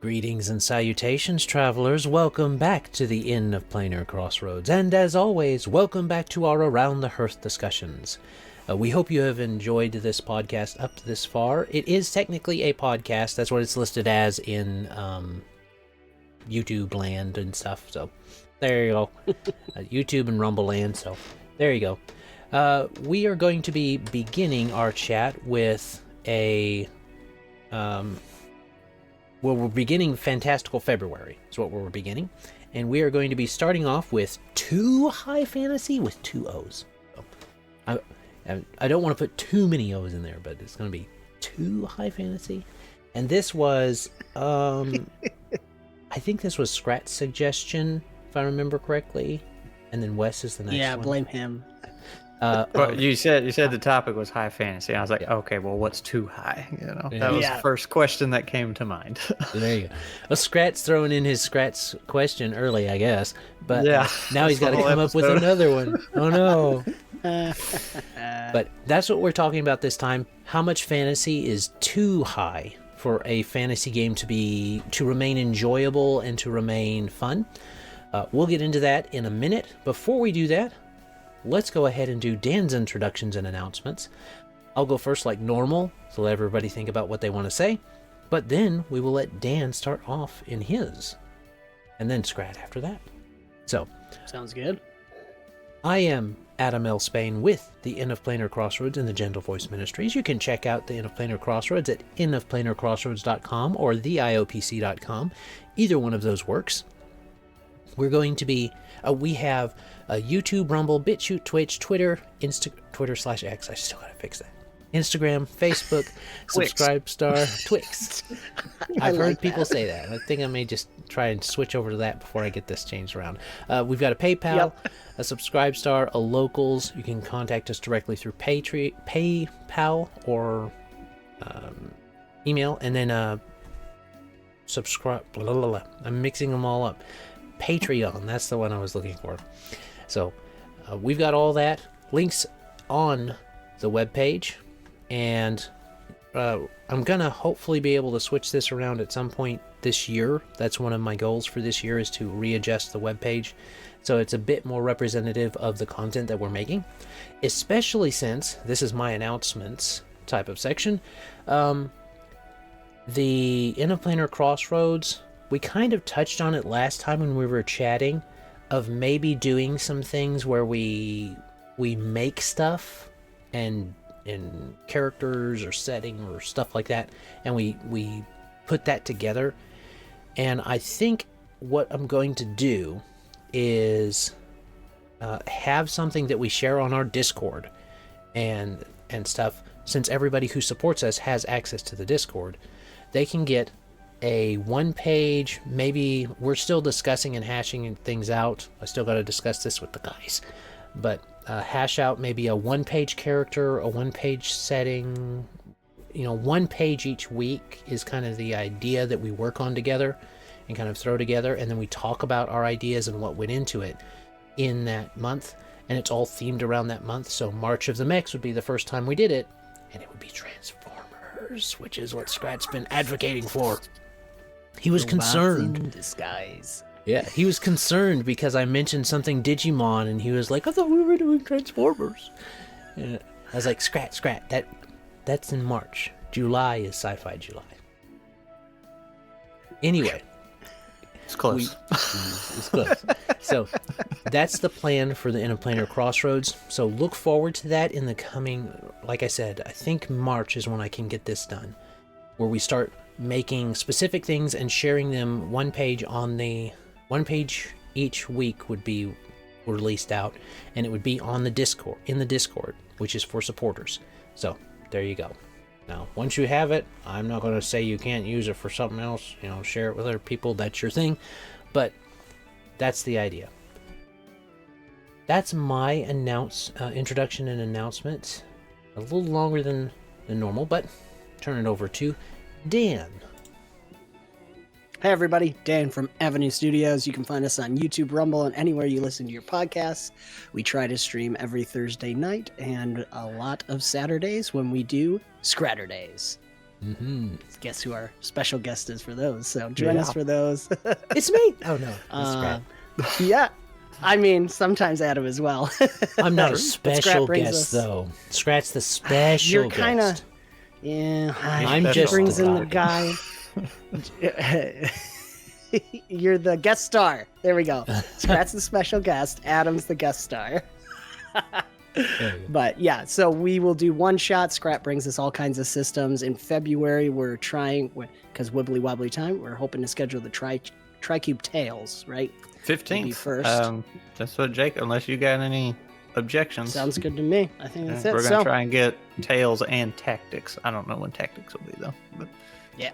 Greetings and salutations, travelers. Welcome back to the Inn of Planar Crossroads, and as always, welcome back to our Around the Hearth discussions. We hope you have enjoyed this podcast up to this far. It is technically a podcast. That's what it's listed as in YouTube land and stuff. So there you go. YouTube and Rumble land. So there you go. We are going to be beginning our chat with a... Well, we're beginning Fantastical February, is what we're beginning. And we are going to be starting off with 2 high fantasy with 2 O's. So, I don't want to put too many O's in there, but it's going to be 2 high fantasy. And this was, I think this was Skrat's suggestion, if I remember correctly. And then Wes is the next one. Yeah, blame him. Well, you said the topic was high fantasy. I was like, okay, well, what's too high? That was the first question that came to mind. There you go. Well, Skrat's throwing in his Skrat's question early, I guess. But now he's got to come up with another one. Oh no! But that's what we're talking about this time. How much fantasy is too high for a fantasy game to remain enjoyable and to remain fun? We'll get into that in a minute. Before we do that, let's go ahead and do Dan's introductions and announcements. I'll go first like normal, so let everybody think about what they want to say, but then we will let Dan start off in his, and then Skrat after that. So, sounds good. I am Adam L. Spain with the Inn of Planar Crossroads and the Gentle Voice Ministries. You can check out the Inn of Planar Crossroads at innofplanarcrossroads.com or theiopc.com. Either one of those works. We're going to be, we have YouTube, Rumble, BitChute, Twitch, Twitter, Twitter/X, I still gotta fix that. Instagram, Facebook, Subscribestar, Twix. I've heard people say that. I think I may just try and switch over to that before I get this changed around. We've got a PayPal, a Subscribestar, a Locals. You can contact us directly through PayPal or email, and then subscribe. Blah, blah, blah. I'm mixing them all up. Patreon, that's the one I was looking for. So we've got all that, links on the webpage, and I'm gonna hopefully be able to switch this around at some point this year. That's one of my goals for this year, is to readjust the webpage so it's a bit more representative of the content that we're making, especially since this is my announcements type of section. The Inn of Planar Crossroads, we kind of touched on it last time when we were chatting, of maybe doing some things where we make stuff and in characters or setting or stuff like that, and we put that together. And I think what I'm going to do is have something that we share on our Discord and stuff. Since everybody who supports us has access to the Discord, they can get a 1-page, maybe we're still discussing and hashing things out. I still got to discuss this with the guys, but hash out maybe a 1-page character, a 1-page setting. 1 page each week is kind of the idea that we work on together and kind of throw together, and then we talk about our ideas and what went into it in that month, and it's all themed around that month. So March of the Mechs would be the first time we did it, and it would be Transformers, which is what Skrat's been advocating for. He was concerned. In disguise. Yeah, he was concerned because I mentioned something Digimon, and he was like, I thought we were doing Transformers. And I was like, Skrat, that's in March. July is Sci-Fi July. Anyway. It's close. It's close. So that's the plan for the Inn of Planar Crossroads. So look forward to that in the coming, like I said, I think March is when I can get this done, where we start making specific things and sharing them. 1 page each week would be released out, and it would be on the Discord, which is for supporters. So there you go. Now, once you have it, I'm not going to say you can't use it for something else. Share it with other people. That's your thing. But that's the idea. That's my introduction and announcement. A little longer than normal, but turn it over to Dan. Hey everybody, Dan from Avenue Studios. You can find us on YouTube, Rumble, and anywhere you listen to your podcasts. We try to stream every Thursday night and a lot of Saturdays when we do Scratterdays. Mm-hmm. Guess who our special guest is for those. So join us for those. It's me. Oh no, it's Skrat. Yeah. I mean, sometimes Adam as well. I'm not a special guest though. Skrat's the special You're kind of. guest. Yeah. I'm he just brings the in the guy. You're the guest star. There we go. Skrat's the special guest. Adam's the guest star. But yeah, so we will do one shot. Skrat brings us all kinds of systems. In February, we're trying, because Wibbly Wobbly time, we're hoping to schedule the Tricube Tales, right? 15th. First. That's what Jake, unless you got any objections. Sounds good to me. I think that's it. We're going to try and get Tales and Tactics. I don't know when Tactics will be, though. But yeah.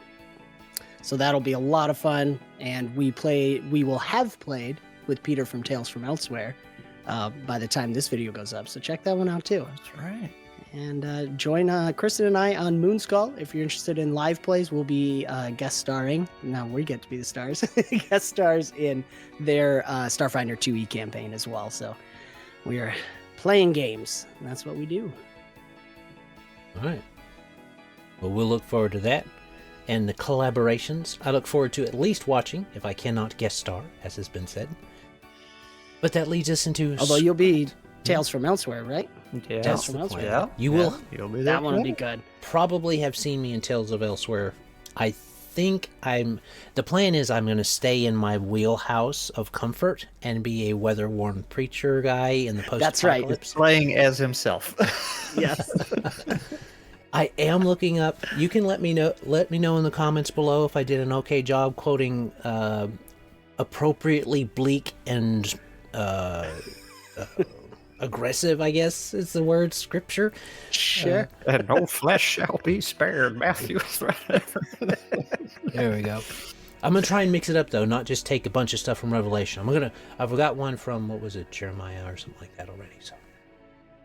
So that'll be a lot of fun. And we will have played with Peter from Tales from Elsewhere by the time this video goes up. So check that one out, too. That's right. And join Kristen and I on Moonskull. If you're interested in live plays, we'll be guest starring. Now we get to be the stars. Guest stars in their Starfinder 2e campaign as well. So we are playing games. And that's what we do. All right. Well, we'll look forward to that. And the collaborations, I look forward to at least watching, if I cannot guest star, as has been said. But that leads us into... Although you'll be Tales from Elsewhere, right? Yeah. Tales from Elsewhere. Yeah. You will. You'll be there. That one will be good. Probably have seen me in Tales of Elsewhere. I think the plan is I'm going to stay in my wheelhouse of comfort and be a weather-worn preacher guy in the post-apocalypse. That's right. Playing as himself. Yes. I am looking up. You can let me know in the comments below if I did an okay job quoting appropriately bleak and aggressive, I guess is the word, scripture. Sure. And no flesh shall be spared, Matthew. There we go. I'm gonna try and mix it up though, not just take a bunch of stuff from Revelation. I've got one from, what was it, Jeremiah or something like that already. So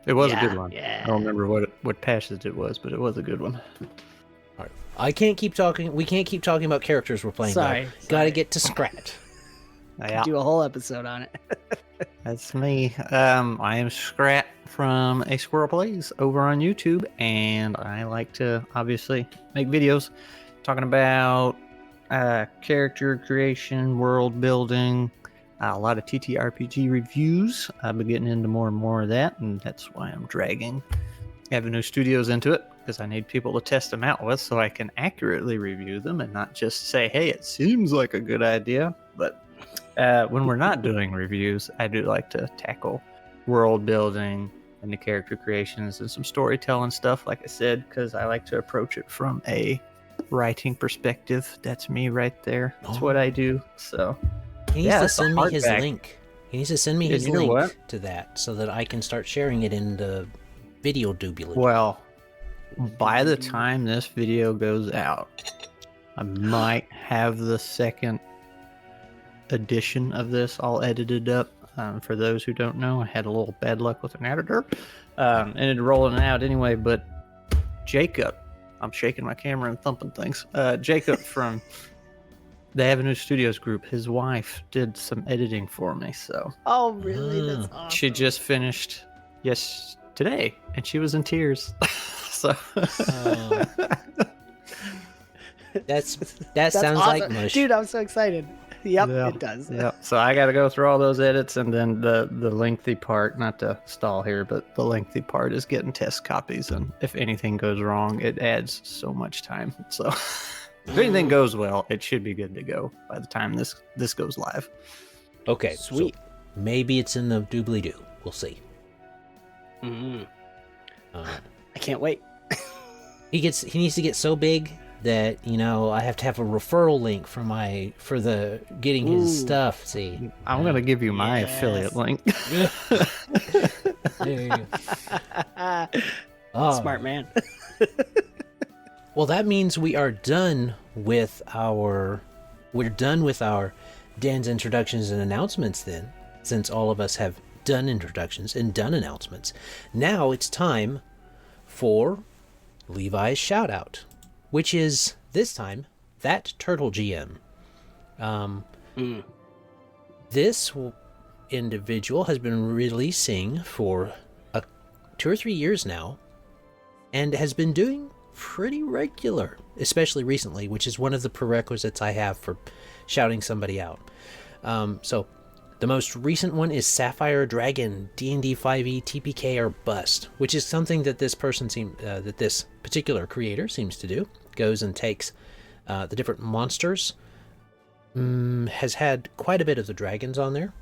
it was a good one. Yeah. I don't remember what passage it was, but it was a good one. all right. We can't keep talking about characters we're playing. Sorry. Gotta get to Skrat. Yeah. Do a whole episode on it. That's me. I am Skrat from A Squirrel Plays over on YouTube, and I like to obviously make videos talking about character creation, world building, a lot of TTRPG reviews. I've been getting into more and more of that, and that's why I'm dragging Avenue Studios into it, because I need people to test them out with so I can accurately review them and not just say, hey, it seems like a good idea. But when we're not doing reviews, I do like to tackle world building and the character creations and some storytelling stuff, like I said, because I like to approach it from a writing perspective. That's me right there. That's what I do. So He needs to send me his hardback. link. He needs to send me his link to that so that I can start sharing it in the video doobly. Well, by the time this video goes out, I might have the second edition of this all edited up. For those who don't know, I had a little bad luck with an editor. Ended rolling it out anyway, but Jacob, I'm shaking my camera and thumping things. Jacob from the Avenue Studios group, his wife did some editing for me. So Oh, really? That's awesome. she just finished today, and she was in tears. So that That's sounds awesome. like mush. Dude, I'm so excited. Yep, Yeah. it does. Yeah, so I got to go through all those edits, and then the lengthy part, not to stall here, but the lengthy part is getting test copies, and if anything goes wrong, it adds so much time. So if anything goes well, it should be good to go by the time this goes live. Okay, Sweet. So maybe it's in the doobly-doo. We'll see. Mm-hmm. Uh, I can't wait. he needs to get so big that I have to have a referral link for the getting his stuff. See, I'm gonna give you my Yes. affiliate link. there you go. Oh. Smart man. Well, that means we are done with our Dan's introductions and announcements then, since all of us have done introductions and done announcements. Now it's time for Levi's shout out, which is this time That Turtle GM. This individual has been releasing for 2 or 3 years now and has been doing pretty regular, especially recently, which is one of the prerequisites I have for shouting somebody out. So the most recent one is Sapphire Dragon, D&D 5e TPK or bust, which is something that this particular creator seems to do. Goes and takes the different monsters, has had quite a bit of the dragons on there,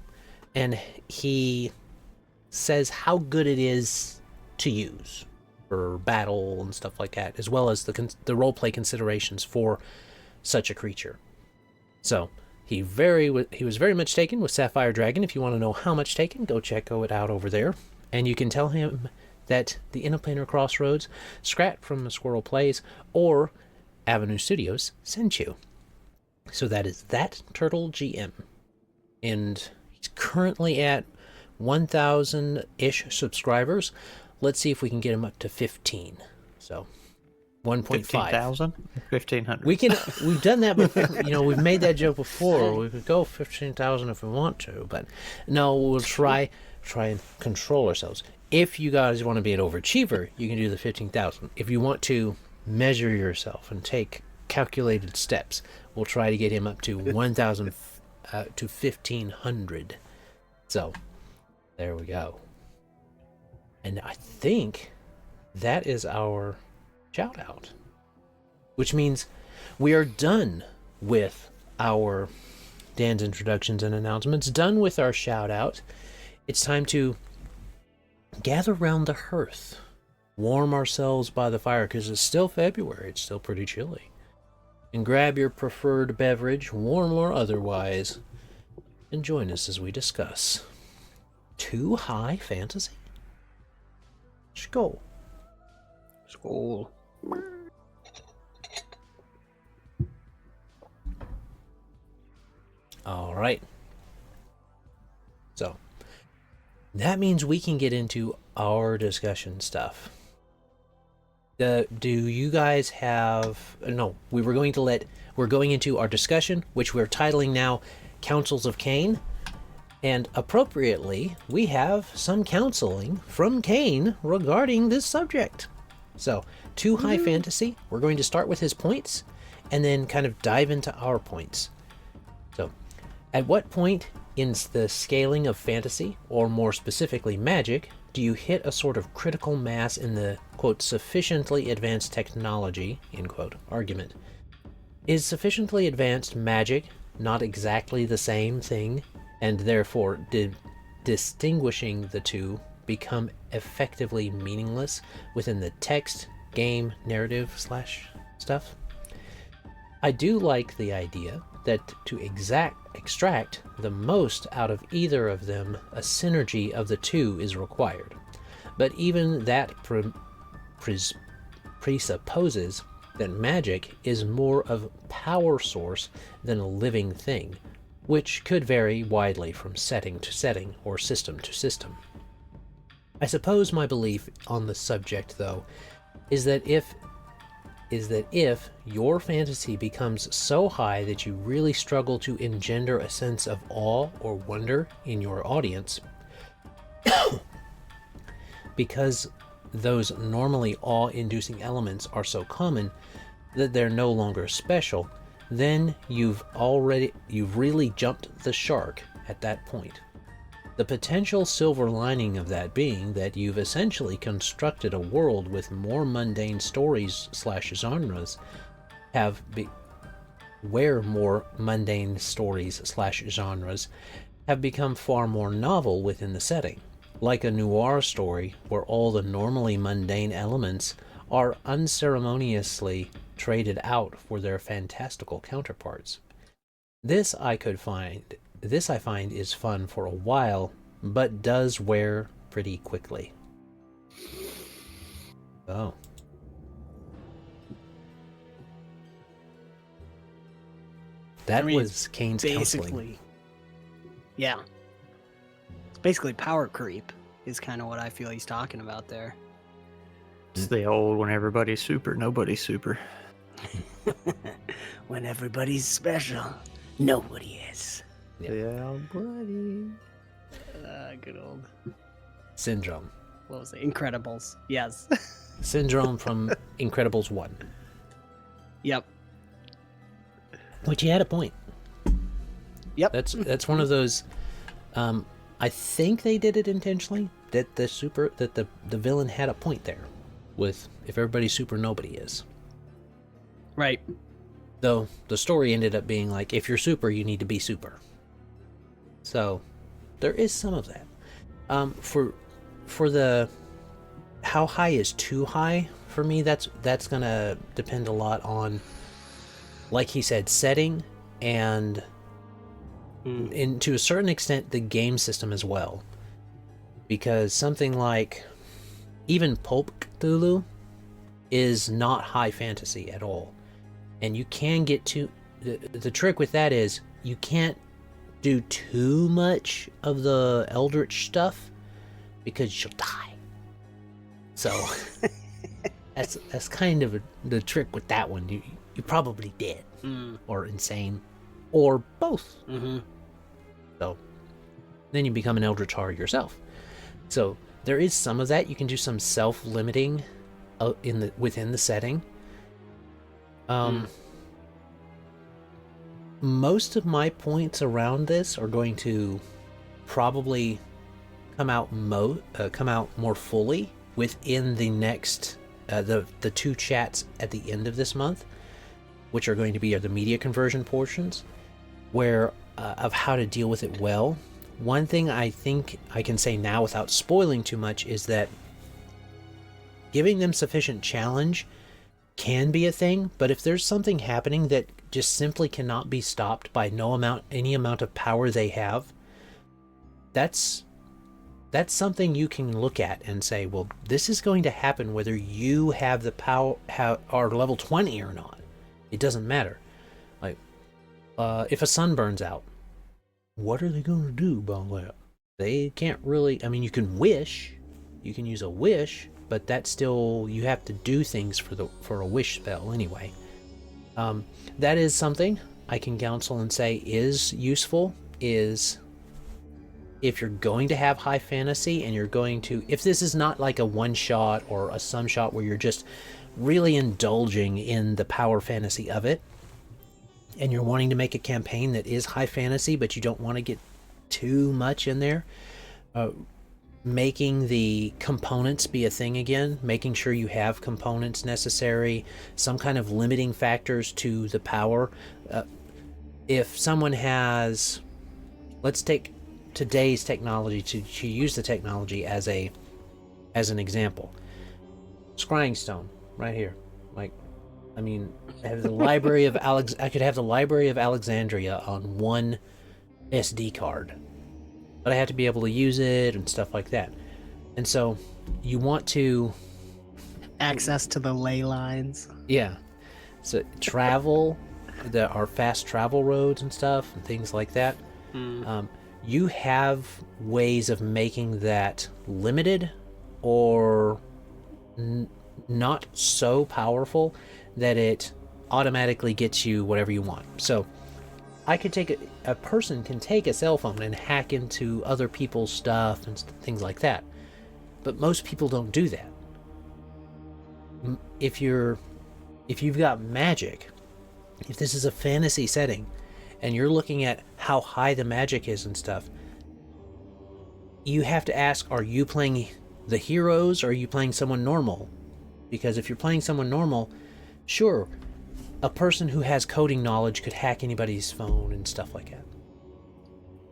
and he says how good it is to use for battle and stuff like that, as well as the roleplay considerations for such a creature. So he was very much taken with Sapphire Dragon. If you want to know how much taken, go check it out over there. And you can tell him that the Planar Crossroads, Skrat from the Squirrel Plays, or Avenue Studios sent you. So that is that Turtle GM. And he's currently at 1,000-ish subscribers. Let's see if we can get him up to 15. So 1.5. 15,000? 1,500. We've done that before. We've made that joke before. We could go 15,000 if we want to, but no, we'll try and control ourselves. If you guys want to be an overachiever, you can do the 15,000. If you want to measure yourself and take calculated steps, we'll try to get him up to 1,000 to 1,500. So there we go. And I think that is our shout out, which means we are done with our Dan's introductions and announcements, done with our shout out. It's time to gather round the hearth, warm ourselves by the fire, because it's still February, it's still pretty chilly, and grab your preferred beverage, warm or otherwise, and join us as we discuss Too High Fantasy. Skål. Skål. All right. So that means we can get into our discussion stuff. Do you guys have... No, we're going into our discussion, which we're titling now Councils of Kane. And appropriately, we have some counseling from Kane regarding this subject. So, Too High Fantasy, we're going to start with his points, and then kind of dive into our points. So, at what point in the scaling of fantasy, or more specifically magic, do you hit a sort of critical mass in the, quote, sufficiently advanced technology, end quote, argument? Is sufficiently advanced magic not exactly the same thing, and therefore did distinguishing the two become effectively meaningless within the text, game, narrative / stuff? I do like the idea that to extract the most out of either of them, a synergy of the two is required. But even that presupposes that magic is more of power source than a living thing, which could vary widely from setting to setting or system to system. I suppose my belief on the subject, though, is that if your fantasy becomes so high that you really struggle to engender a sense of awe or wonder in your audience, because those normally awe-inducing elements are so common that they're no longer special, then you've really jumped the shark at that point. The potential silver lining of that being that you've essentially constructed a world with more mundane stories / genres where more mundane stories / genres have become far more novel within the setting, like a noir story where all the normally mundane elements are unceremoniously traded out for their fantastical counterparts. This I find is fun for a while, but does wear pretty quickly. Oh. That was Kane's counseling. Yeah. It's basically power creep is kind of what I feel he's talking about there. It's the old when everybody's super, nobody's super. When everybody's special, nobody is. Yeah, buddy. Good old Syndrome. What was it? Incredibles. Yes. syndrome from Incredibles 1. Yep. Which he had a point. Yep. That's one of those. I think they did it intentionally. That the villain had a point there, with if everybody's super, nobody is. Right. Though the story ended up being like, if you're super, you need to be super. So there is some of that. For the how high is too high for me, that's gonna depend a lot on, like he said, setting and to a certain extent the game system as well. Because something like even Pulp Cthulhu is not high fantasy at all. And you can get to the trick with that is you can't do too much of the eldritch stuff because you'll die. So that's kind of the trick with that one. You probably dead or insane or both. So then you become an eldritch horror yourself. So there is some of that. You can do some self-limiting within the setting. Most of my points around this are going to probably come out more fully within the next the 2 chats at the end of this month, which are going to be the media conversion portions, where of how to deal with it well. One thing I think I can say now without spoiling too much is that giving them sufficient challenge can be a thing, but if there's something happening that just simply cannot be stopped by any amount of power they have, that's something you can look at and say, well, this is going to happen whether you have the power are level 20 or not. It doesn't matter. Like if a sun burns out, what are they going to do about that? They can't really. I mean, you can wish, you can use a wish, but that's still, you have to do things for a wish spell anyway. That is something I can counsel and say is useful, is if you're going to have high fantasy and you're going to, if this is not like a one shot or a some shot where you're just really indulging in the power fantasy of it, and you're wanting to make a campaign that is high fantasy, but you don't want to get too much in there, making the components be a thing again, making sure you have components necessary, some kind of limiting factors to the power. If someone has, let's take today's technology to use the technology as an example. Scrying stone right here. Like, I mean, I have the library of I could have the Library of Alexandria on one SD card, but I have to be able to use it and stuff like that. And so you want to access to the ley lines. Yeah. So travel, our fast travel roads and stuff and things like that. You have ways of making that limited or not so powerful that it automatically gets you whatever you want. So I could take a person can take a cell phone and hack into other people's stuff and things like that. But most people don't do that. If you've got magic, if this is a fantasy setting and you're looking at how high the magic is and stuff, you have to ask, are you playing the heroes or are you playing someone normal? Because if you're playing someone normal, sure, a person who has coding knowledge could hack anybody's phone and stuff like that.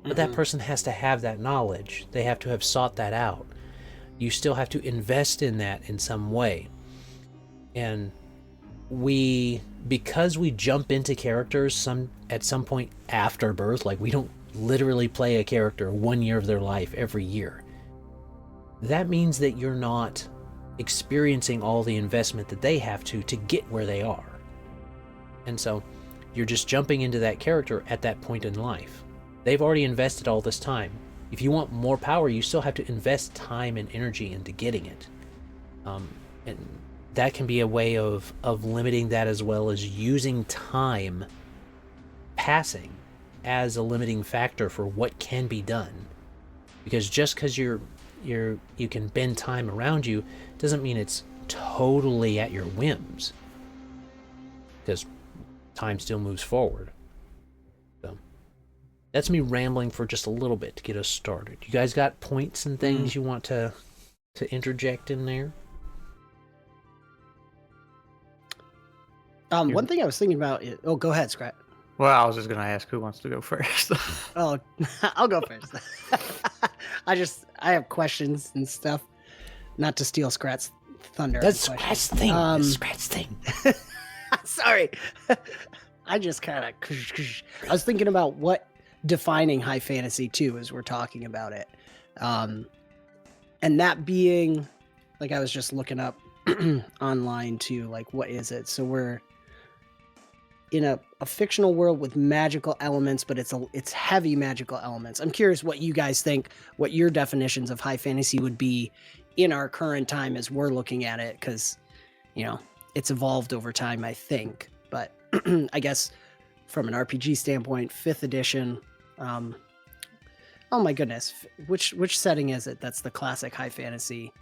But that person has to have that knowledge. They have to have sought that out. You still have to invest in that in some way. And because we jump into characters at some point after birth, like we don't literally play a character 1 year of their life every year, that means that you're not experiencing all the investment that they have to get where they are. And so you're just jumping into that character at that point in life. They've already invested all this time. If you want more power, you still have to invest time and energy into getting it. And that can be a way of limiting that, as well as using time passing as a limiting factor for what can be done. Because just because you can bend time around you doesn't mean it's totally at your whims, because time still moves forward. So that's me rambling for just a little bit to get us started. You guys got points and things you want to interject in there? One thing I was thinking about is... Oh, go ahead, Skrat. Well, I was just going to ask who wants to go first. Oh, I'll go first. I have questions and stuff. Not to steal Skrat's thunder. That's Skrat's thing. Skrat's thing. Sorry. I just kind of... I was thinking about what defining high fantasy too, as we're talking about it. And that being, like, I was just looking up online too, like, what is it? So we're in a fictional world with magical elements, but it's heavy magical elements. I'm curious what you guys think, what your definitions of high fantasy would be in our current time as we're looking at it, because, you know, it's evolved over time, I think. But I guess from an RPG standpoint, 5th edition, oh my goodness, which setting is it that's the classic high fantasy?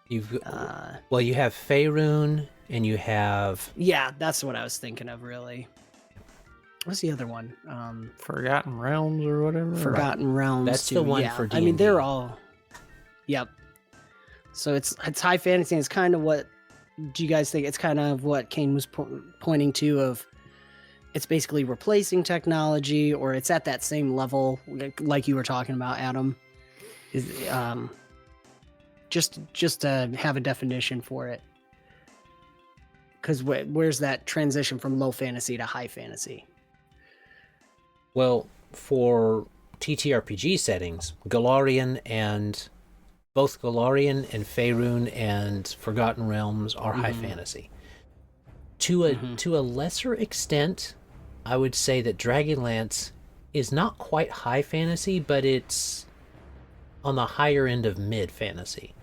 You have Faerun, and you have... Yeah, that's what I was thinking of, really. What's the other one? Forgotten Realms or whatever? Forgotten Realms. That's too. the one yeah. for D&D. I mean, they're all... Yep. So it's high fantasy. It's kind of what... Do you guys think it's kind of what Kane was pointing to of... It's basically replacing technology, or it's at that same level, like you were talking about, Adam. Just to have a definition for it. Because where's that transition from low fantasy to high fantasy? Well, for TTRPG settings, Golarion and Faerun and Forgotten Realms are high fantasy. To a lesser extent, I would say that Dragonlance is not quite high fantasy, but it's on the higher end of mid fantasy.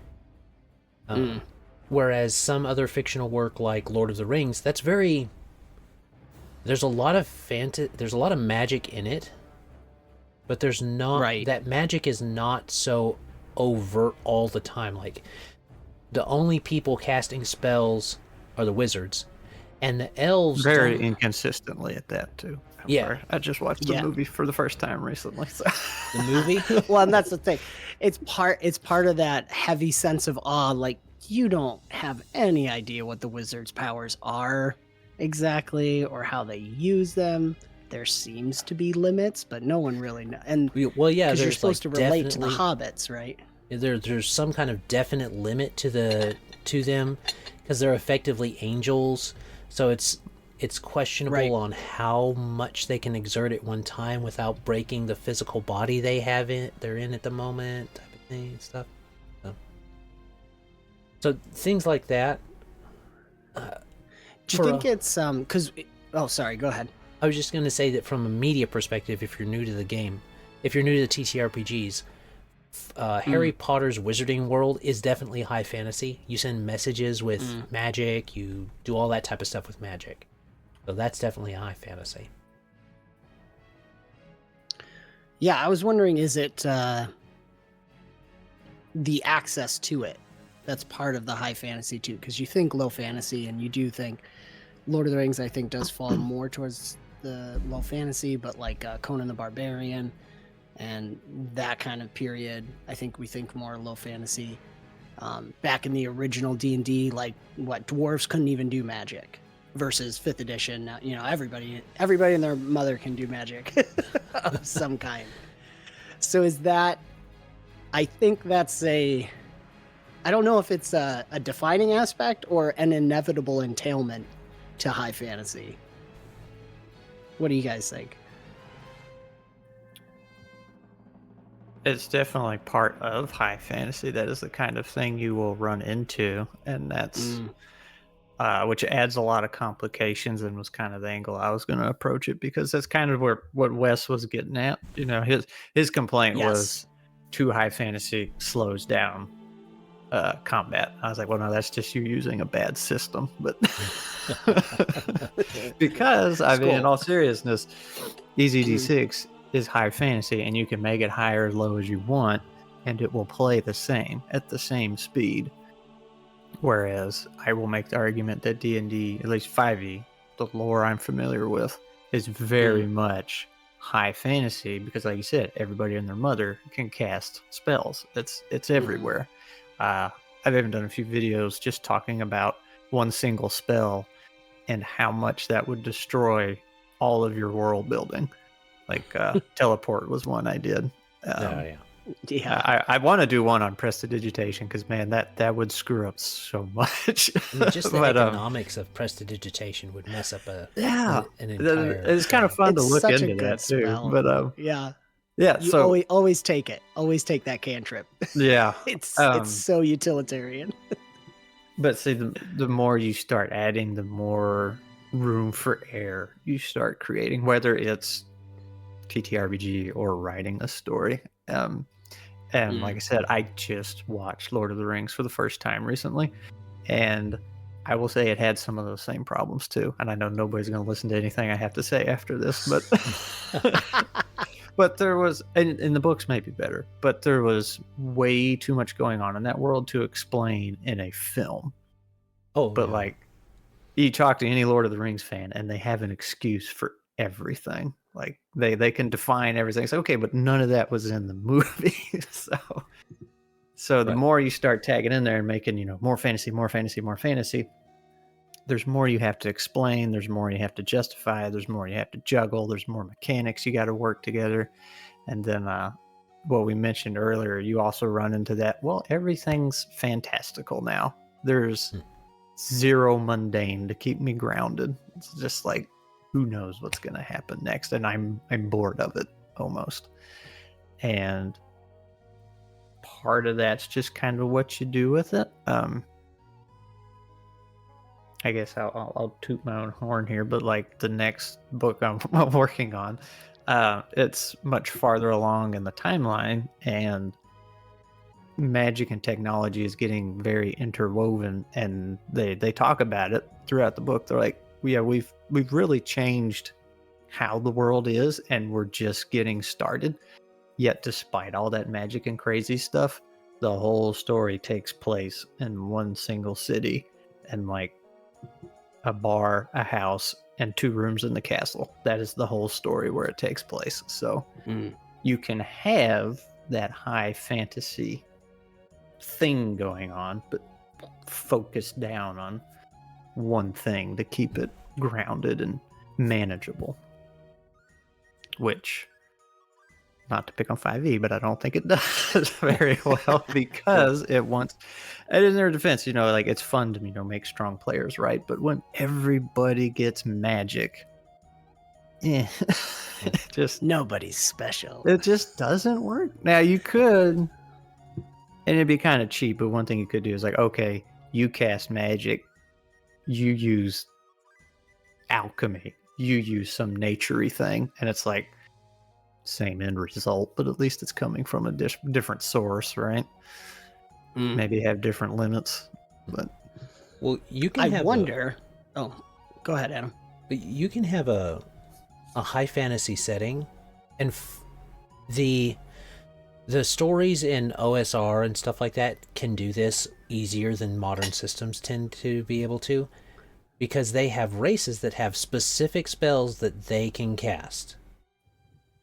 Whereas some other fictional work like Lord of the Rings, that's very... There's a lot of magic in it, but there's not... Right. That magic is not so overt all the time. Like, the only people casting spells are the wizards, and the elves... Very inconsistently at that, too. Yeah. I just watched the movie for the first time recently. So. The movie? Well, and that's the thing. It's part of that heavy sense of awe. Like, you don't have any idea what the wizard's powers are exactly, or how they use them. There seems to be limits, but no one really knows. And well, yeah, because you're supposed to relate to the hobbits, right? There's some kind of definite limit to them, because they're effectively angels. So it's questionable on how much they can exert at one time without breaking the physical body they're in at the moment, type of thing and stuff. So things like that. Do you think it's because... Oh, sorry, go ahead. I was just going to say that from a media perspective, if you're new to the game, if you're new to the TTRPGs, Harry Potter's Wizarding World is definitely high fantasy. You send messages with magic, you do all that type of stuff with magic. So that's definitely high fantasy. Yeah, I was wondering, is it the access to it that's part of the high fantasy too? Because you think low fantasy, and you do think Lord of the Rings, I think, does fall more towards the low fantasy, but like Conan the Barbarian and that kind of period, I think we think more low fantasy. Back in the original D&D, like, what, dwarves couldn't even do magic, versus 5th edition. Now, you know, everybody and their mother can do magic of some kind. So is that... I think that's I don't know if it's a defining aspect or an inevitable entailment to high fantasy. What do you guys think? It's definitely part of high fantasy. That is the kind of thing you will run into, and that's which adds a lot of complications, and was kind of the angle I was going to approach it, because that's kind of what Wes was getting at. You know, his complaint was too high fantasy slows down combat. I was like, well, no, that's just you using a bad system. But because I mean, in all seriousness, EZD6 is high fantasy, and you can make it high or low as you want, and it will play the same at the same speed. Whereas I will make the argument that D&D, at least 5e, the lore I'm familiar with, is very much high fantasy because, like you said, everybody and their mother can cast spells. It's everywhere. I've even done a few videos just talking about one single spell and how much that would destroy all of your world building. Like teleport was one I did. I want to do one on prestidigitation because, man, that would screw up so much. Just the economics of prestidigitation would mess up an entire. It's kind of fun to look into that spell. too. But yeah. You so always take it. Always take that cantrip. Yeah, it's so utilitarian. But see, the more you start adding, the more room for error you start creating, whether it's TTRPG or writing a story. And like I said, I just watched Lord of the Rings for the first time recently, and I will say it had some of those same problems too. And I know nobody's going to listen to anything I have to say after this, but but there was, and the books may be better, but there was way too much going on in that world to explain in a film. Like, you talk to any Lord of the Rings fan, and they have an excuse for everything. Like they can define everything. So okay, but none of that was in the movie. so the more you start tagging in there and making, more fantasy, there's more you have to explain, there's more you have to justify, there's more you have to juggle, there's more mechanics you got to work together. And then what we mentioned earlier, you also run into that, well, everything's fantastical now. There's zero mundane to keep me grounded. It's just like, who knows what's going to happen next, and I'm bored of it almost. And part of that's just kind of what you do with it. I guess I'll toot my own horn here, but like the next book I'm working on, it's much farther along in the timeline, and magic and technology is getting very interwoven, and they talk about it throughout the book. They're like, yeah, we've really changed how the world is, and we're just getting started. Yet despite all that magic and crazy stuff, the whole story takes place in one single city, and like a bar, a house, and 2 rooms in the castle. That is the whole story where it takes place. So you can have that high fantasy thing going on, but focus down on one thing to keep it grounded and manageable. Which, not to pick on 5e, but I don't think it does very well because it wants, and in their defense, like it's fun to make strong players, right? But when everybody gets magic, just nobody's special. It just doesn't work. Now you could, and it'd be kind of cheap, but one thing you could do is like, okay, you cast magic, you use alchemy, you use some nature-y thing, and it's like same end result, but at least it's coming from a different source, right? Maybe have different limits, but you can. Oh, go ahead, Adam. You can have a high fantasy setting, and the stories in OSR and stuff like that can do this easier than modern systems tend to be able to, because they have races that have specific spells that they can cast,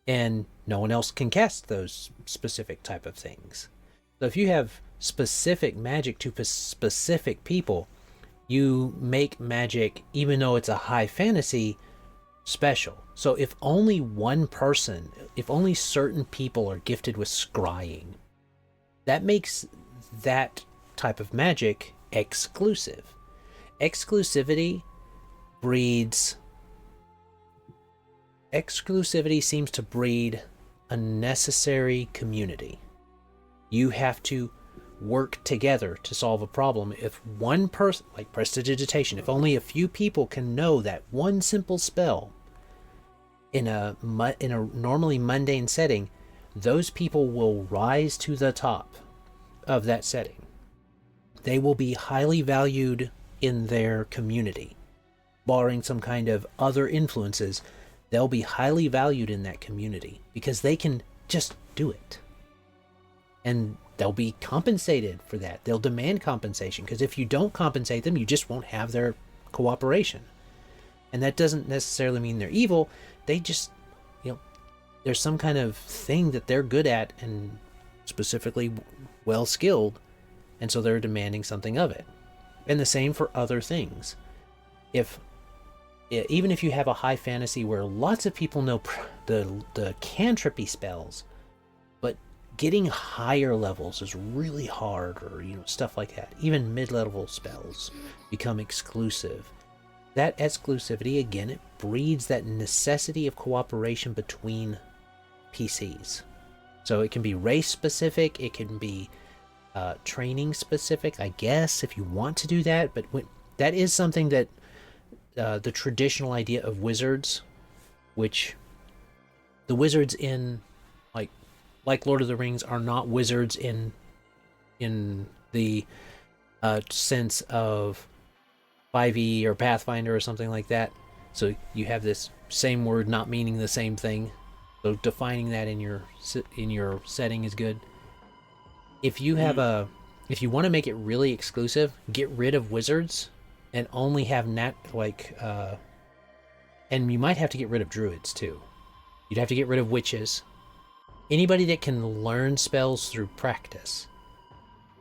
and no one else can cast those specific type of things. So if you have specific magic to specific people, you make magic, even though it's a high fantasy, special. So if only certain people are gifted with scrying, that makes that type of magic exclusive. Exclusivity seems to breed unnecessary community. You have to work together to solve a problem. If one person, like prestidigitation, if only a few people can know that one simple spell in a normally mundane setting, those people will rise to the top of that setting. They will be highly valued in their community. Barring some kind of other influences, they'll be highly valued in that community because they can just do it. and they'll be compensated for that. They'll demand compensation, because if you don't compensate them, you just won't have their cooperation. And that doesn't necessarily mean they're evil. They just, there's some kind of thing that they're good at and specifically well skilled, and so they're demanding something of it. And the same for other things. Even if you have a high fantasy where lots of people know the cantrippy spells, but getting higher levels is really hard, or stuff like that. Even mid-level spells become exclusive. That exclusivity, again, it breeds that necessity of cooperation between PCs. So it can be race specific, it can be training specific, I guess, if you want to do that. But that is something that the traditional idea of wizards, which the wizards in like Lord of the Rings are not wizards in the sense of 5e or Pathfinder or something like that. So you have this same word not meaning the same thing. So defining that in your setting is good. If you have if you want to make it really exclusive, get rid of wizards and only have and you might have to get rid of druids too. You'd have to get rid of witches. Anybody that can learn spells through practice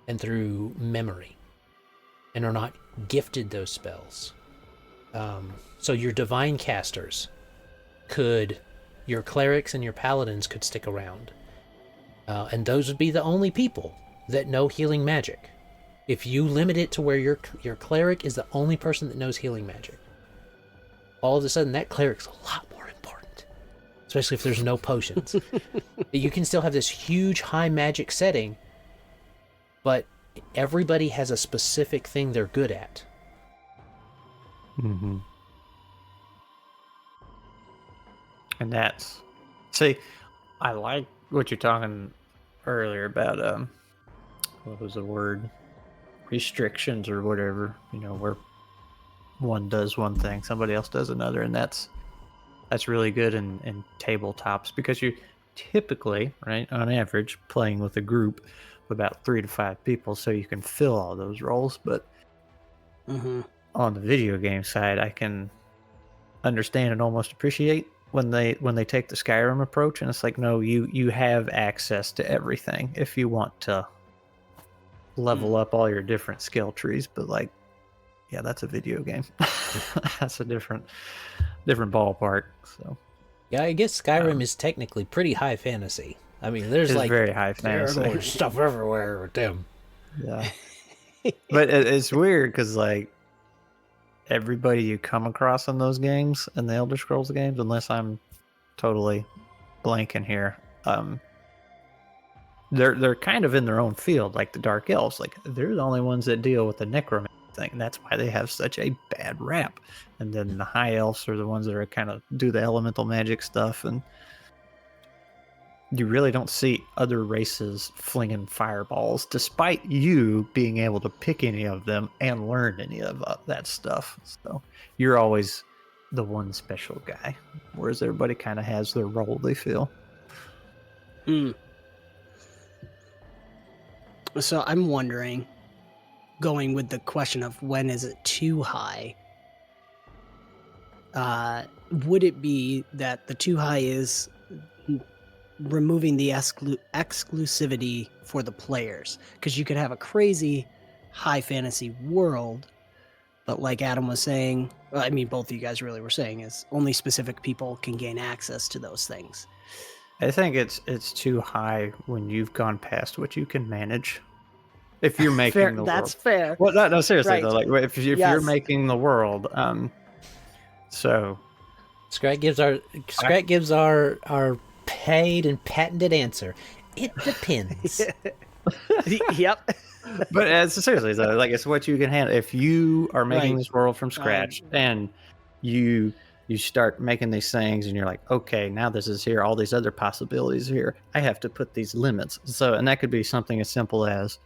and through memory and are not gifted those spells. So your divine casters your clerics and your paladins could stick around. And those would be the only people that know healing magic. If you limit it to where your cleric is the only person that knows healing magic, all of a sudden that cleric's a lot more important, especially if there's no potions. You can still have this huge high magic setting, but everybody has a specific thing they're good at. Mm-hmm. And I like what you're talking earlier about, what was the word? Restrictions or whatever, where one does one thing, somebody else does another, and that's really good in tabletops, because you're typically, right, on average, playing with a group of about 3 to 5 people, so you can fill all those roles. But on the video game side, I can understand and almost appreciate when they take the Skyrim approach, and it's like, no, you have access to everything if you want to level up all your different skill trees. But yeah, that's a video game. That's a different ballpark. So yeah, I guess Skyrim is technically pretty high fantasy. I mean, there's very high fantasy. There's stuff everywhere with them. Yeah. But it's weird because everybody you come across in those games, in the Elder Scrolls games, unless I'm totally blanking here, they're kind of in their own field. Like the Dark Elves, they're the only ones that deal with the necromancy thing, and that's why they have such a bad rap. And then the High Elves are the ones that are kind of do the elemental magic stuff, and you really don't see other races flinging fireballs, despite you being able to pick any of them and learn any of that stuff. So you're always the one special guy, whereas everybody kind of has their role they feel. So I'm wondering, going with the question of when is it too high, would it be that the too high is removing the exclusivity for the players? Because you could have a crazy high fantasy world, but like Adam was saying, I mean, both of you guys really were saying, is only specific people can gain access to those things. I think it's too high when you've gone past what you can manage. If you're making the that's world. fair. Well, no, seriously Right. though. If you're making the world, so Skrat gives our paid and patented answer. It depends. Yep. But seriously though, it's what you can handle. If you are making this world from scratch and you start making these things and you're like, okay, now this is here, all these other possibilities here, I have to put these limits. So, and that could be something as simple as,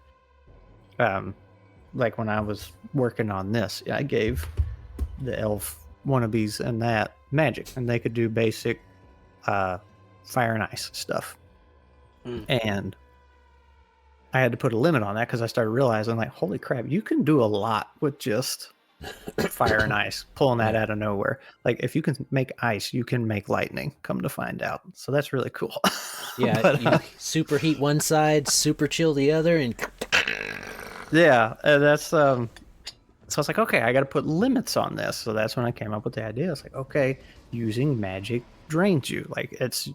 like when I was working on this, I gave the elf wannabes and that magic, and they could do basic fire and ice stuff. And I had to put a limit on that because I started realizing, like, holy crap, you can do a lot with just fire and ice, pulling that out of nowhere. Like, if you can make ice, you can make lightning, come to find out. So that's really cool. Yeah, But, you superheat one side, super chill the other, and yeah, that's so I was like, okay, I got to put limits on this. So that's when I came up with the idea. It's like, okay, using magic drains you. Like, it's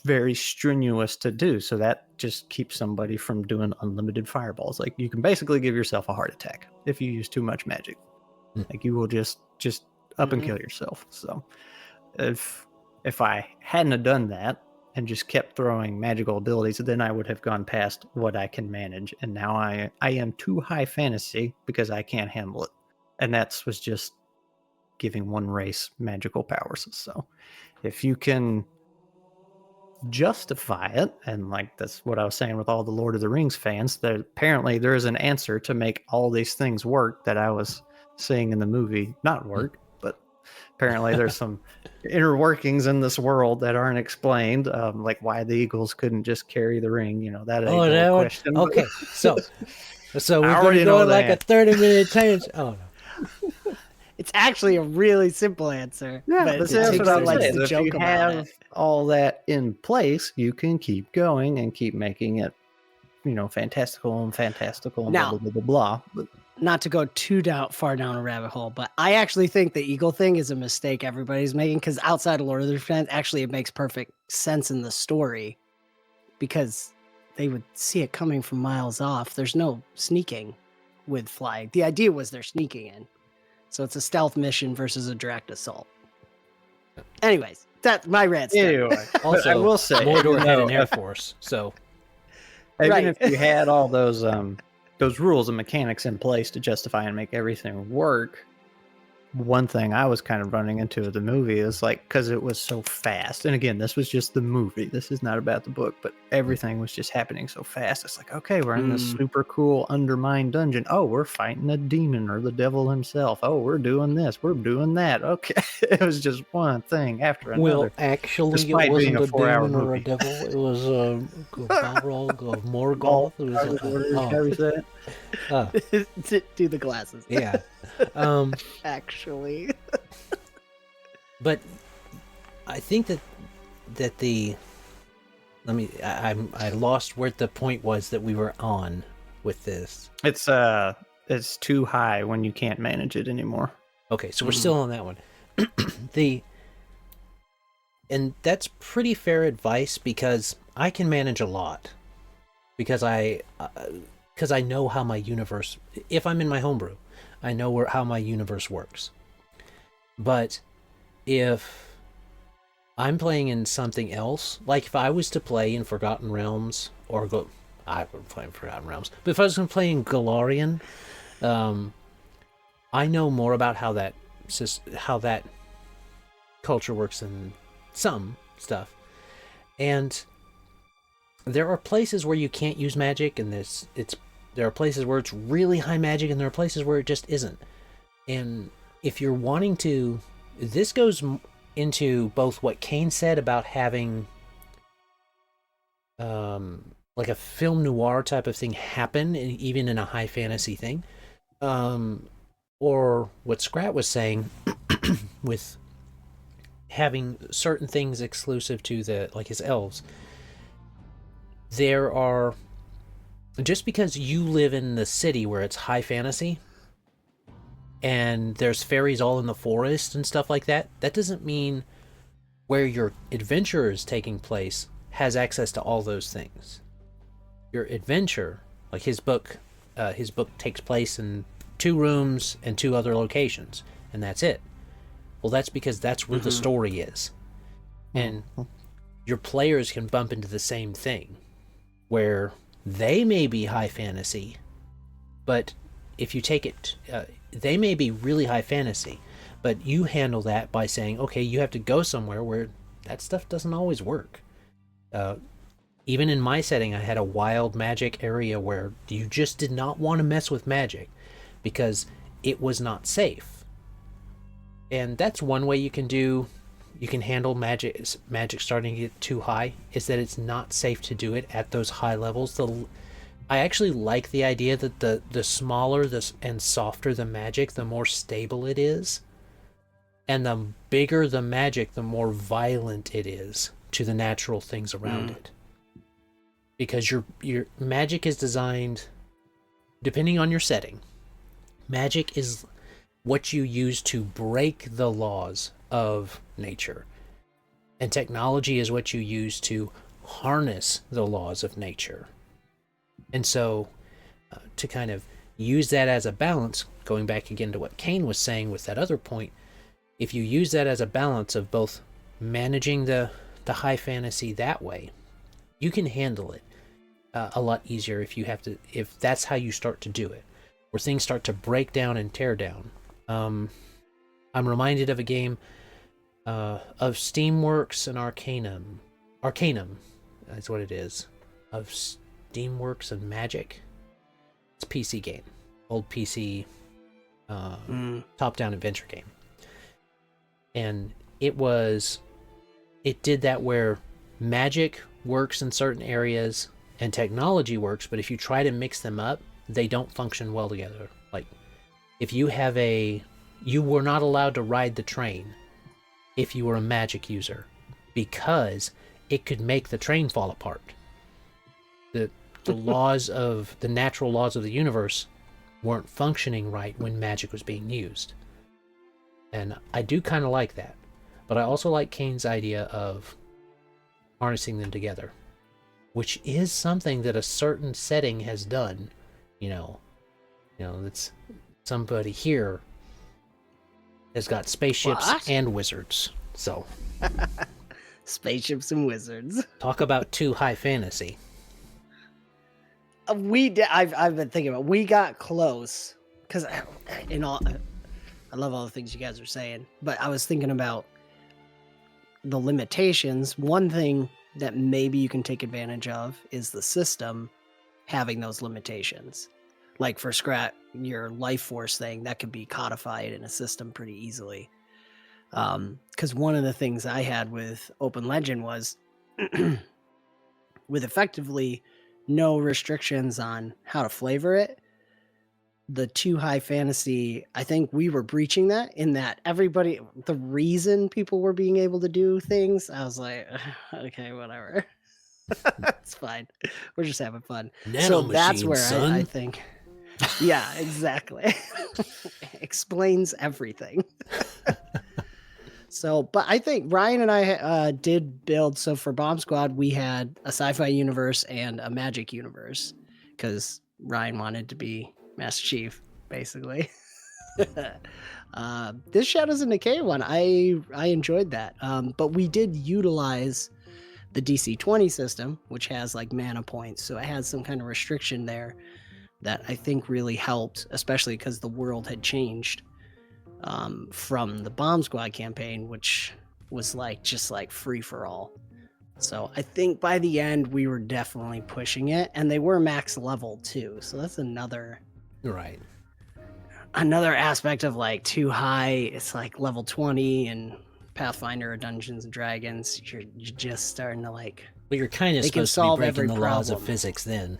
very strenuous to do. So that just keeps somebody from doing unlimited fireballs. Like, you can basically give yourself a heart attack if you use too much magic. Like, you will just up and kill yourself. So if I hadn't have done that and just kept throwing magical abilities, then I would have gone past what I can manage. And now I am too high fantasy because I can't handle it. And was just giving one race magical powers. So if you can justify it, and like that's what I was saying with all the Lord of the Rings fans, that apparently there is an answer to make all these things work that I was seeing in the movie not work, but apparently there's some inner workings in this world that aren't explained, like why the eagles couldn't just carry the ring, that question. Okay, so we're I going already to go know on like a that. 30-minute tangent. Oh no. It's actually a really simple answer. Yeah, but that's it takes what I their was legs saying. to If joke you about have it. all that in place, you can keep going and keep making it, fantastical and Now- blah, blah, blah, blah, blah. But Not to go too far down a rabbit hole, but I actually think the eagle thing is a mistake everybody's making, because outside of Lord of the Rings, actually it makes perfect sense in the story, because they would see it coming from miles off. There's no sneaking with flying. The idea was they're sneaking in. So it's a stealth mission versus a direct assault. Anyways, that's my rant. anyway, Also, I will say, Mordor had an even Air Force, so Right. if you had all those rules and mechanics in place to justify and make everything work, one thing I was kind of running into with the movie is like, because it was so fast, and again, this was just the movie, this is not about the book, but everything was just happening so fast. It's like, okay, we're in this super cool undermined dungeon. Oh, we're fighting a demon or the devil himself. Oh, we're doing this, we're doing that. Okay. It was just one thing after another. well, actually, Despite it being wasn't a a 4-hour demon or a movie. devil. It was a Balrog of Morgoth. It was Do the glasses. yeah. Actually. But I think that the I lost where the point was that we were on with this. It's too high when you can't manage it anymore. Okay, so we're still on that one. And that's pretty fair advice, because I can manage a lot, because I know how my universe. If I'm in my homebrew, I know how my universe works. But if I'm playing in something else, like if I was to play in Forgotten Realms, I would play in Forgotten Realms, but if I was going to play in Golarion, I know more about how that culture works than some stuff. And there are places where you can't use magic, and there are places where it's really high magic, and there are places where it just isn't. And if you're wanting to, this goes into both what Kane said about having like a film noir type of thing happen, even in a high fantasy thing, or what Skrat was saying with having certain things exclusive to his elves. There are, just because you live in the city where it's high fantasy and there's fairies all in the forest and stuff like that, that doesn't mean where your adventure is taking place has access to all those things. Your adventure, like his book takes place in 2 rooms and 2 other locations, and that's it. Well, that's because that's where the story is. And your players can bump into the same thing, where they may be high fantasy, but if you take it, they may be really high fantasy, but you handle that by saying, okay, you have to go somewhere where that stuff doesn't always work. Even in my setting, I had a wild magic area where you just did not want to mess with magic because it was not safe. And that's one way you can handle magic starting to get too high, is that it's not safe to do it at those high levels. I actually like the idea that the smaller and softer the magic, the more stable it is. And the bigger the magic, the more violent it is to the natural things around it. Because your magic is designed, depending on your setting, magic is what you use to break the laws of nature. And technology is what you use to harness the laws of nature. And so, to kind of use that as a balance, going back again to what Kane was saying with that other point, if you use that as a balance of both managing the high fantasy that way, you can handle it a lot easier if that's how you start to do it, where things start to break down and tear down. I'm reminded of a game of Steamworks and Arcanum is what it is, of Steamworks and Magic. It's a PC game, old PC top-down adventure game. And it did that where magic works in certain areas and technology works, but if you try to mix them up, they don't function well together. Like, if you were not allowed to ride the train if you were a magic user, because it could make the train fall apart. The natural laws of the universe weren't functioning right when magic was being used. And I do kind of like that. But I also like Kane's idea of harnessing them together, which is something that a certain setting has done. That's somebody here has got spaceships and wizards. So spaceships and wizards. Talk about too high fantasy. I've been thinking about. We got close because I love all the things you guys are saying, but I was thinking about the limitations. One thing that maybe you can take advantage of is the system having those limitations. Like for Skrat, your life force thing, that could be codified in a system pretty easily. Because one of the things I had with Open Legend was with effectively no restrictions on how to flavor it, the too high fantasy, I think we were breaching that in that the reason people were being able to do things, I was like, okay, whatever. It's fine. We're just having fun. So that's where I think, yeah, exactly. Explains everything. So, but I think Ryan and I did build, so for Bomb Squad, we had a sci-fi universe and a magic universe because Ryan wanted to be Master Chief, basically. This Shadows in Decay one, I enjoyed that. But we did utilize the DC 20 system, which has like mana points. So it has some kind of restriction there that I think really helped, especially because the world had changed from the Bomb Squad campaign, which was just free for all. So I think by the end we were definitely pushing it, and they were max level too. So that's another aspect of too high. It's like level 20 and Pathfinder or Dungeons and Dragons. You're just starting to Well, you're kind of supposed to be breaking the laws of physics then.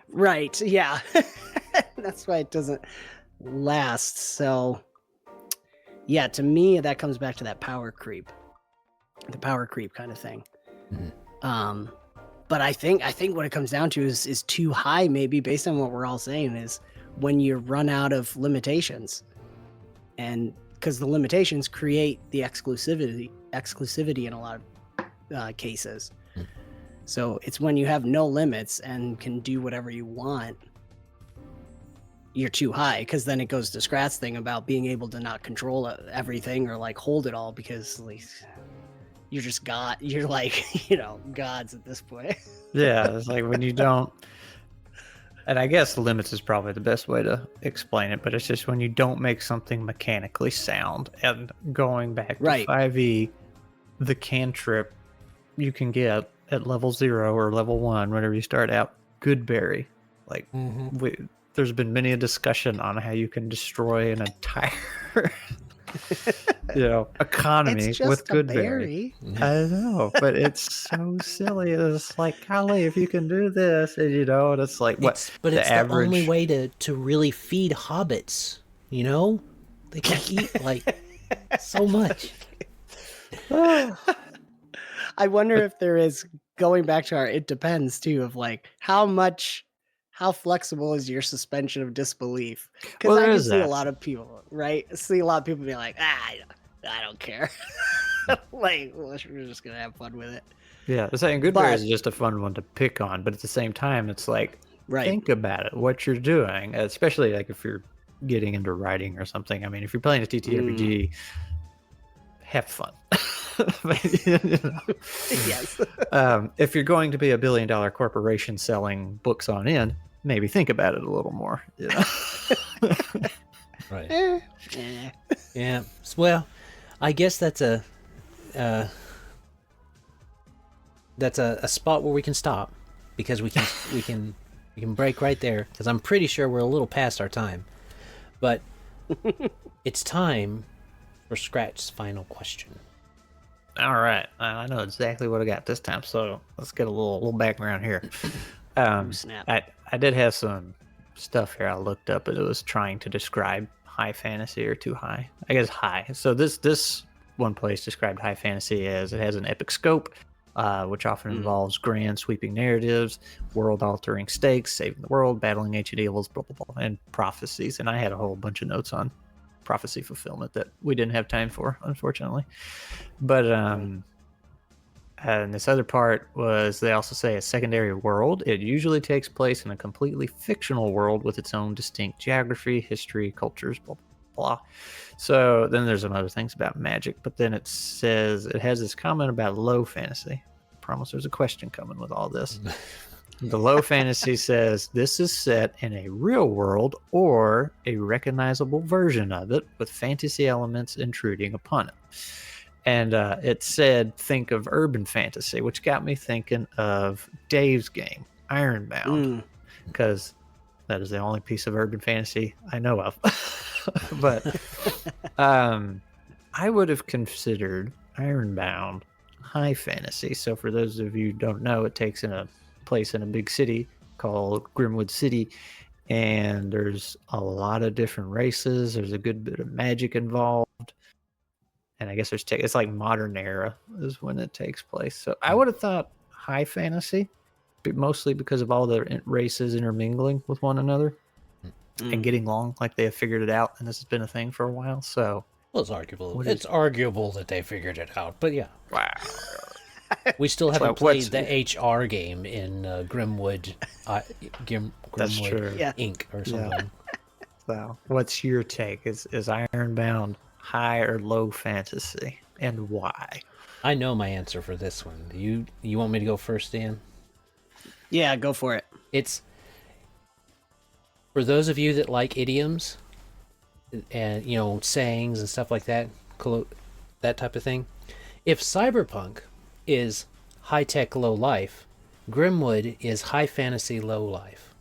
Right. Yeah. That's why it doesn't last. So yeah, to me, that comes back to that power creep, the power creep kind of thing. Mm-hmm. But I think what it comes down to is too high, maybe based on what we're all saying, is when you run out of limitations, and because the limitations create the exclusivity in a lot of cases. Mm-hmm. So it's when you have no limits and can do whatever you want, you're too high, because then it goes to Skrat's thing about being able to not control everything or hold it all, because you're just God. You're gods at this point. Yeah, it's like when you don't, and I guess limits is probably the best way to explain it, but it's just when you don't make something mechanically sound. And going back to 5e, the cantrip you can get at level 0 or level 1, whenever you start out, Goodberry. There's been many a discussion on how you can destroy an entire economy It's just with a good berry. I know, but it's so silly. It's like, golly, if you can do this, and and it's like what But the it's average. the only way to really feed hobbits. They can eat like so much. I wonder if there is, going back to our it depends too, of like how flexible is your suspension of disbelief? Because Well, I there can is see a that. lot of people, right? See a lot of people be like, I don't care. Like, well, we're just gonna have fun with it. Yeah, the saying good But- berries is just a fun one to pick on, but at the same time, it's like Right. think about it, what you're doing, especially like if you're getting into writing or something. I mean, if you're playing a TTRPG, have fun. But, Yes. If you're going to be a billion-dollar corporation selling books on end, maybe think about it a little more. Right. Eh. Yeah. Well, I guess that's a spot where we can stop, because we can break right there, because I'm pretty sure we're a little past our time. But it's time for Skrat's final question. All right, I know exactly what I got this time, so let's get a little background here. Snap. I did have some stuff here I looked up, but it was trying to describe high fantasy or too high. I guess high. So this one place described high fantasy as it has an epic scope, which often involves grand sweeping narratives, world-altering stakes, saving the world, battling ancient evils, blah, blah, blah, and prophecies. And I had a whole bunch of notes on prophecy fulfillment that we didn't have time for, unfortunately. But and this other part was, they also say a secondary world. It usually takes place in a completely fictional world with its own distinct geography, history, cultures, blah, blah, blah. So then there's some other things about magic, but then it says it has this comment about low fantasy. I promise there's a question coming with all this. The low fantasy says this is set in a real world or a recognizable version of it with fantasy elements intruding upon it. And it said, think of urban fantasy, which got me thinking of Dave's game, Ironbound, because that is the only piece of urban fantasy I know of. But I would have considered Ironbound high fantasy. So for those of you who don't know, it takes place in a big city called Grimwood City, and there's a lot of different races. There's a good bit of magic involved. And I guess it's like modern era is when it takes place. So I would have thought high fantasy, but mostly because of all the races intermingling with one another and getting along like they have figured it out. And this has been a thing for a while. So, well, it's arguable. It's arguable that they figured it out, but yeah. Wow. We still haven't like, played the HR game in Grimwood, That's true. Inc. or something. Yeah. So what's your take? Is Ironbound high or low fantasy, and why? I know my answer for this one. You want me to go first, Dan? Yeah, go for it. It's for those of you that like idioms and sayings and stuff like that, that type of thing. If cyberpunk is high-tech low life, Grimwood is high fantasy low life.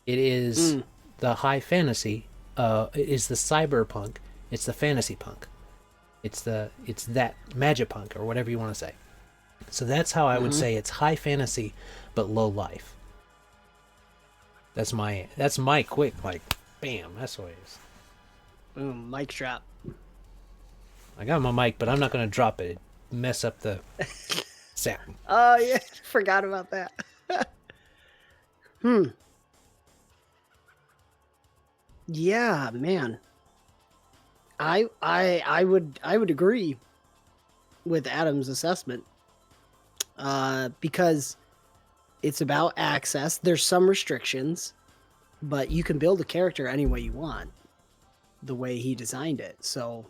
It is the high fantasy, it is the cyberpunk, it's the fantasy punk. It's that magipunk, or whatever you want to say. So that's how I would say it's high fantasy but low life. That's my quick, like, bam, that's what it is. Boom, mic drop. I got my mic, but I'm not going to drop it. It'd mess up the sound. Oh, yeah, forgot about that. Yeah, man. I would agree with Adam's assessment. Because it's about access. There's some restrictions, but you can build a character any way you want, the way he designed it. So,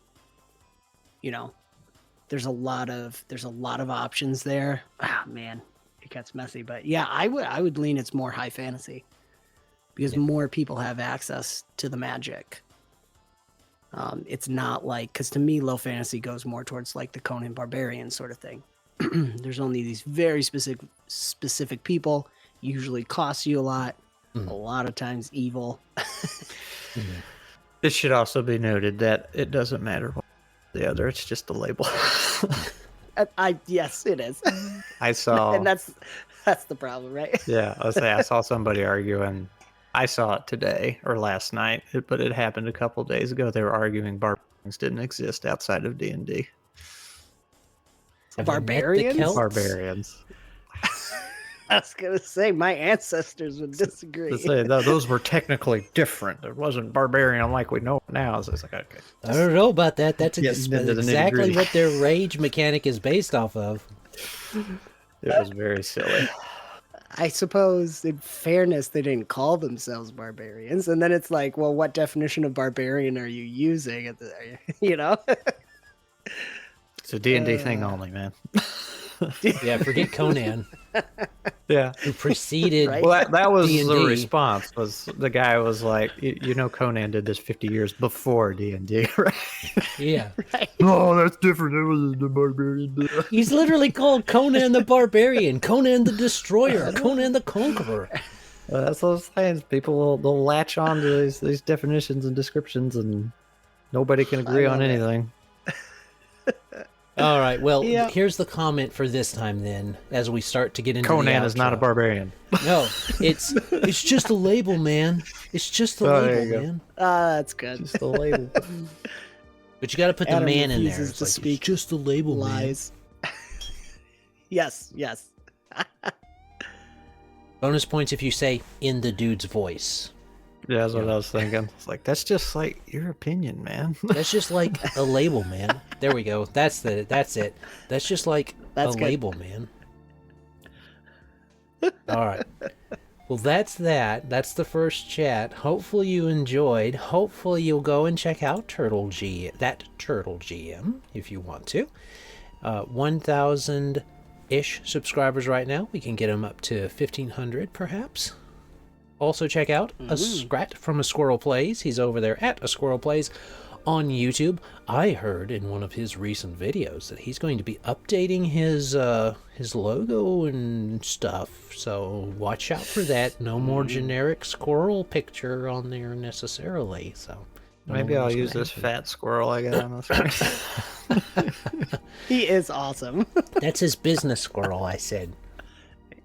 there's a lot of options there. Ah, man, it gets messy, but yeah, I would lean it's more high fantasy because more people have access to the magic. It's not like, because to me, low fantasy goes more towards like the Conan Barbarian sort of thing. There's only these very specific people, usually cost you a lot of times evil. It should also be noted that it doesn't matter what the other, it's just a label. Yes, it is. I saw, And that's the problem, right? yeah, I saw somebody arguing. I saw it today or last night, but it happened a couple days ago. They were arguing barbarians didn't exist outside of D&D. Have you met the Barbarians? Celts? Barbarians. I was gonna say my ancestors would disagree. To say those were technically different. It wasn't barbarian like we know it now. So it's like, okay. I don't know about that. That's Getting into the exactly nitty-gritty. what their rage mechanic is based off of. It was very silly. I suppose, in fairness, they didn't call themselves barbarians, and then it's like, well, what definition of barbarian are you using? You know? It's a D&D thing only, man. Yeah, forget Conan, Yeah. who preceded. Right? Well, that was the D&D. response. Was the guy was like, you know, Conan did this 50 years before D&D, right? Yeah, Oh, that's different. It was the barbarian. he's literally called Conan the Barbarian, Conan the Destroyer, Conan the Conqueror. That's what I'm saying. People they'll latch on to these definitions and descriptions, and nobody can agree on love it. anything. All right, well, Yeah. here's the comment for this time then, as we start to get into Conan the is not a outro. barbarian. No, it's just a label, man. It's just a Oh, there label, you go. man. That's good. Just a label. But you got to put the Adam man in there. refuses It's to like, speak it's just a label, man. Lies. Yes. Bonus points if you say in the dude's voice. Yeah, that's what I was thinking. It's like, that's just like your opinion, man. That's just like a label, man. There we go. That's it. That's just like That's a good. label, man. All right. Well, that's that. That's the first chat. Hopefully you enjoyed. Hopefully you'll go and check out Turtle GM if you want to. 1,000-ish subscribers right now. We can get them up to 1,500 perhaps. Also check out a Skrat from A Squirrel Plays. He's over there at A Squirrel Plays on YouTube. I heard in one of his recent videos that he's going to be updating his logo and stuff. So watch out for that. No more generic squirrel picture on there necessarily. So don't Maybe know I'll what's use gonna this happen. fat squirrel I got on the screen. He is awesome. That's his business squirrel, I said.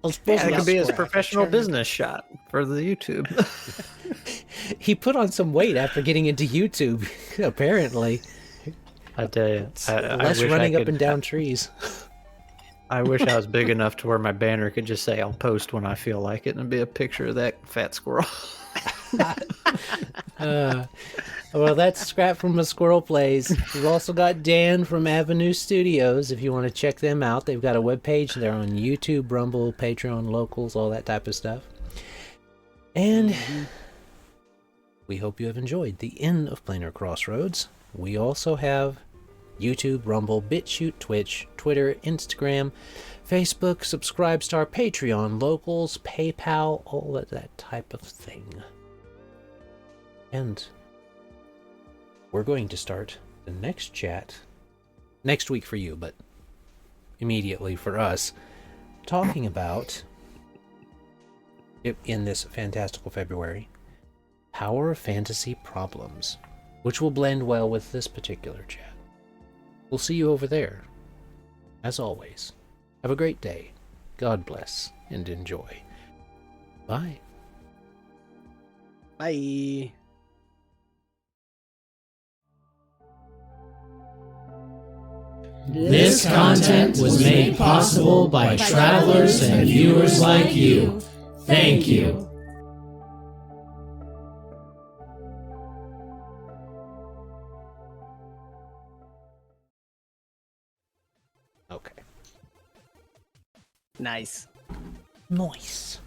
Yeah, it could be his Skrat. professional business shot for the YouTube. He put on some weight after getting into YouTube, apparently. I tell you, I Less wish running I up could, and down trees. I wish I was big enough to where my banner could just say I'll post when I feel like it, and it'd be a picture of that fat squirrel. Well, that's Skrat from A Squirrel Plays. We've also got Dan from Avenue Studios. If you want to check them out, they've got a webpage. They're on YouTube, Rumble, Patreon, Locals, all that type of stuff. And we hope you have enjoyed the end of Planar Crossroads. We also have YouTube, Rumble, BitChute, Twitch, Twitter, Instagram, Facebook, Subscribestar, Patreon, Locals, PayPal, all of that type of thing. And we're going to start the next chat next week for you, but immediately for us, talking about, in this fantastical February, Power of Fantasy problems, which will blend well with this particular chat. We'll see you over there. As always, have a great day. God bless and enjoy. Bye. Bye. This content was made possible by travelers and viewers like you. Thank you. Okay. Nice. Nice.